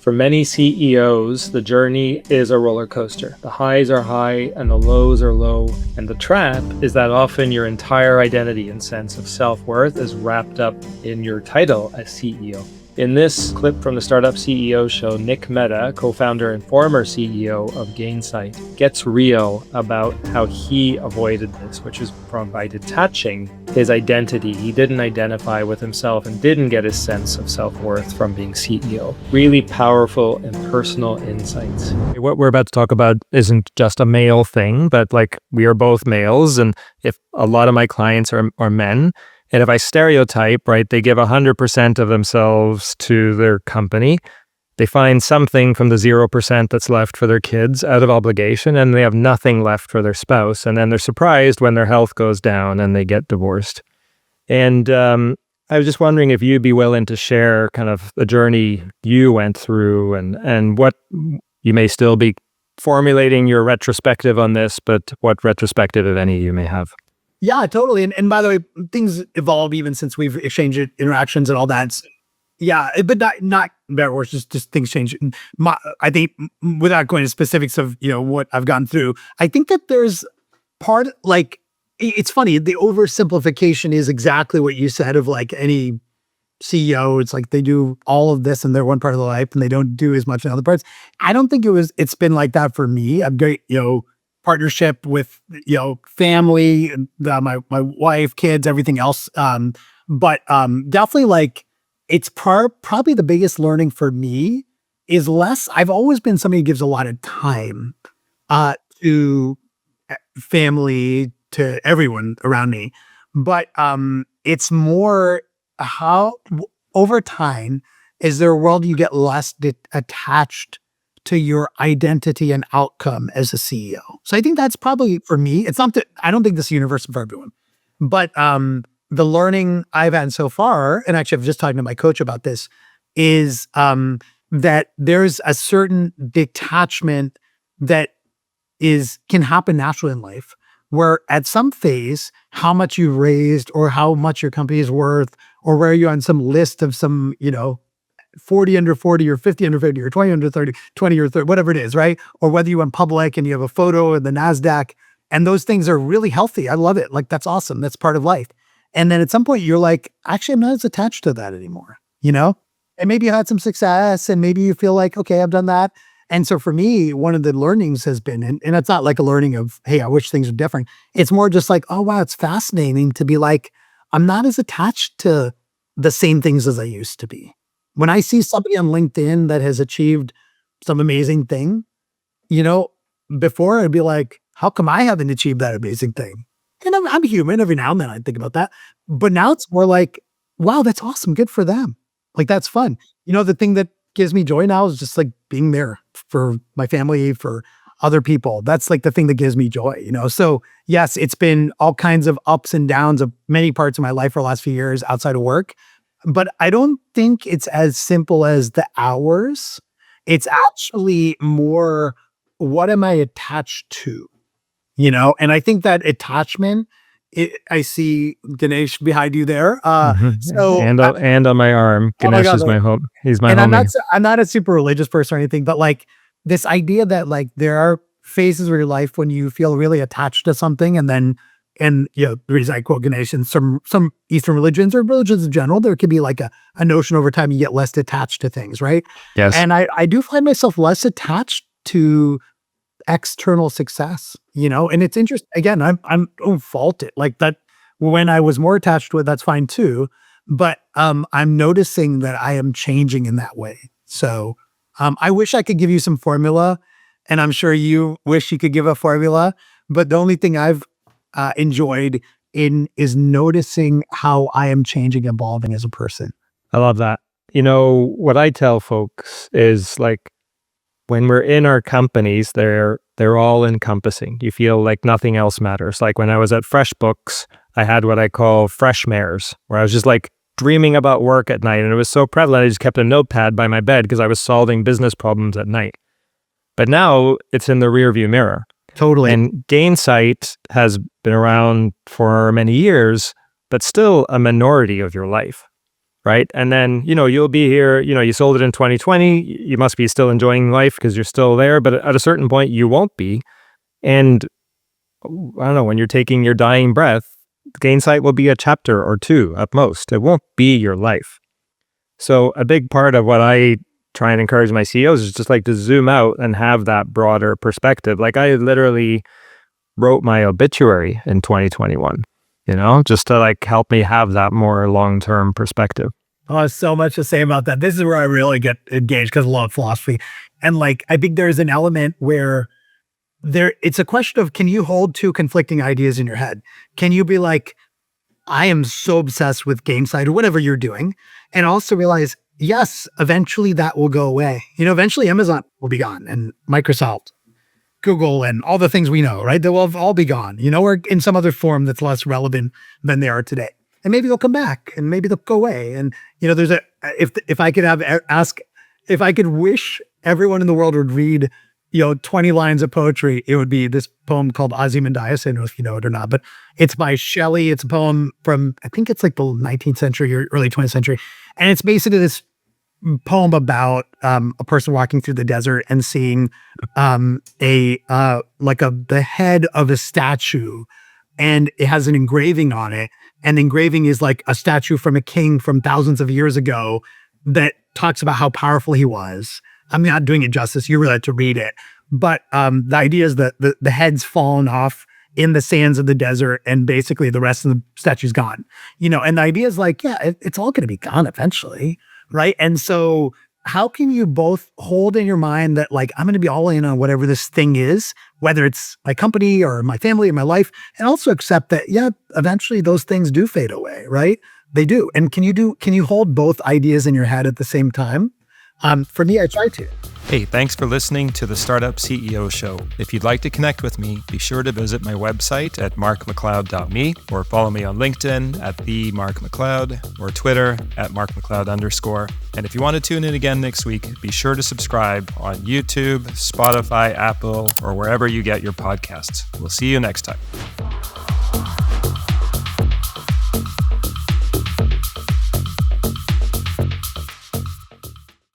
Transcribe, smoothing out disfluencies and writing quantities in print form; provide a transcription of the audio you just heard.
For many CEOs, the journey is a roller coaster. The highs are high and the lows are low. And the trap is that often your entire identity and sense of self-worth is wrapped up in your title as CEO. In this clip from the Startup CEO Show, Nick Mehta, co-founder and former CEO of Gainsight, gets real about how he avoided this, which is by detaching his identity. He didn't identify with himself and didn't get his sense of self-worth from being CEO. Really powerful and personal insights. What we're about to talk about isn't just a male thing, but like we are both males, and if a lot of my clients are men, and if I stereotype, right, they give 100% of themselves to their company. They find something from the 0% that's left for their kids out of obligation, and they have nothing left for their spouse. And then they're surprised when their health goes down and they get divorced. And I was just wondering if you'd be willing to share kind of the journey you went through and what you may still be formulating your retrospective on this, but what retrospective, if any, you may have. Yeah, totally. And by the way, things evolve even since we've exchanged interactions and all that. Yeah, but not better or worse, just things change. I think without going into specifics of, what I've gone through, I think that there's part, like, it's funny, the oversimplification is exactly what you said of like any CEO. It's like they do all of this in their one part of their life and they don't do as much in other parts. I don't think it's been like that for me. I'm great, partnership with, family, my wife, kids, everything else. But definitely like it's probably the biggest learning for me is less. I've always been somebody who gives a lot of time to family, to everyone around me. But it's more how over time, is there a world you get less attached to your identity and outcome as a CEO. So I think that's probably for me. It's not that I don't think this is universal for everyone, but the learning I've had so far, and actually I've just talked to my coach about this, is that there's a certain detachment that can happen naturally in life, where at some phase, how much you've raised or how much your company is worth, or where you're on some list of some, 40 under 40 or 50 under 50 or 20 under 30, 20 or 30, whatever it is, right? Or whether you went public and you have a photo in the NASDAQ, and those things are really healthy. I love it. Like, that's awesome. That's part of life. And then at some point you're like, actually, I'm not as attached to that anymore, And maybe you had some success and maybe you feel like, okay, I've done that. And so for me, one of the learnings has been, and it's not like a learning of, hey, I wish things were different. It's more just like, oh, wow, it's fascinating to be like, I'm not as attached to the same things as I used to be. When I see somebody on LinkedIn that has achieved some amazing thing, before I'd be like, how come I haven't achieved that amazing thing? And I'm human. Every now and then I think about that. But now it's more like, wow, that's awesome. Good for them. Like, that's fun. The thing that gives me joy now is just like being there for my family, for other people. That's like the thing that gives me joy, So yes, it's been all kinds of ups and downs of many parts of my life for the last few years outside of work. But I don't think it's as simple as the hours. It's actually more, what am I attached to? And I think that attachment, I see Ganesh behind you there. So and on my arm, Ganesh is my home. He's my homie. I'm not a super religious person or anything, but like this idea that like there are phases of your life when you feel really attached to something, and then the reason I quote Ganesh, in some Eastern religions or religions in general, there could be like a notion over time you get less attached to things, right? Yes. And I do find myself less attached to external success, and it's interesting. Again, I don't fault it. Like that, when I was more attached to it, that's fine too. But I'm noticing that I am changing in that way. So I wish I could give you some formula, and I'm sure you wish you could give a formula. But the only thing I've enjoyed is noticing how I am changing, evolving as a person. I love that. What I tell folks is like, when we're in our companies, they're all encompassing. You feel like nothing else matters. Like when I was at FreshBooks, I had what I call fresh mares, where I was just like dreaming about work at night. And it was so prevalent, I just kept a notepad by my bed because I was solving business problems at night. But now it's in the rearview mirror. Totally. And Gainsight has been around for many years, but still a minority of your life. right? And then, you'll be here, you sold it in 2020, you must be still enjoying life because you're still there, but at a certain point you won't be. And I don't know, when you're taking your dying breath, Gainsight will be a chapter or two at most. It won't be your life. So a big part of what I try and encourage my CEOs is just like to zoom out and have that broader perspective. Like I literally wrote my obituary in 2021, just to like help me have that more long-term perspective. Oh, so much to say about that. This is where I really get engaged because I love philosophy. And like, I think there's an element where it's a question of, can you hold two conflicting ideas in your head? Can you be like, I am so obsessed with Gainsight or whatever you're doing, and also realize, yes, eventually that will go away. Eventually Amazon will be gone and Microsoft, Google, and all the things we know, right? They will all be gone, or in some other form that's less relevant than they are today. And maybe they'll come back and maybe they'll go away. And, there's if I could if I could wish everyone in the world would read 20 lines of poetry, it would be this poem called Ozymandias. I don't know if you know it or not, but it's by Shelley. It's a poem from, I think it's like the 19th century or early 20th century. And it's basically this poem about a person walking through the desert and seeing the head of a statue, and it has an engraving on it. And the engraving is like a statue from a king from thousands of years ago that talks about how powerful he was. I'm not doing it justice. You really have to read it. But the idea is that the head's fallen off in the sands of the desert, and basically the rest of the statue's gone. And the idea is like, yeah, it's all going to be gone eventually, right? And so how can you both hold in your mind that like, I'm going to be all in on whatever this thing is, whether it's my company or my family or my life, and also accept that, yeah, eventually those things do fade away, right? They do. And can you hold both ideas in your head at the same time? For me, I try to. Hey, thanks for listening to the Startup CEO Show. If you'd like to connect with me, be sure to visit my website at markmacleod.me or follow me on LinkedIn at @themarkmacleod or Twitter at @markmacleod_. And if you want to tune in again next week, be sure to subscribe on YouTube, Spotify, Apple, or wherever you get your podcasts. We'll see you next time.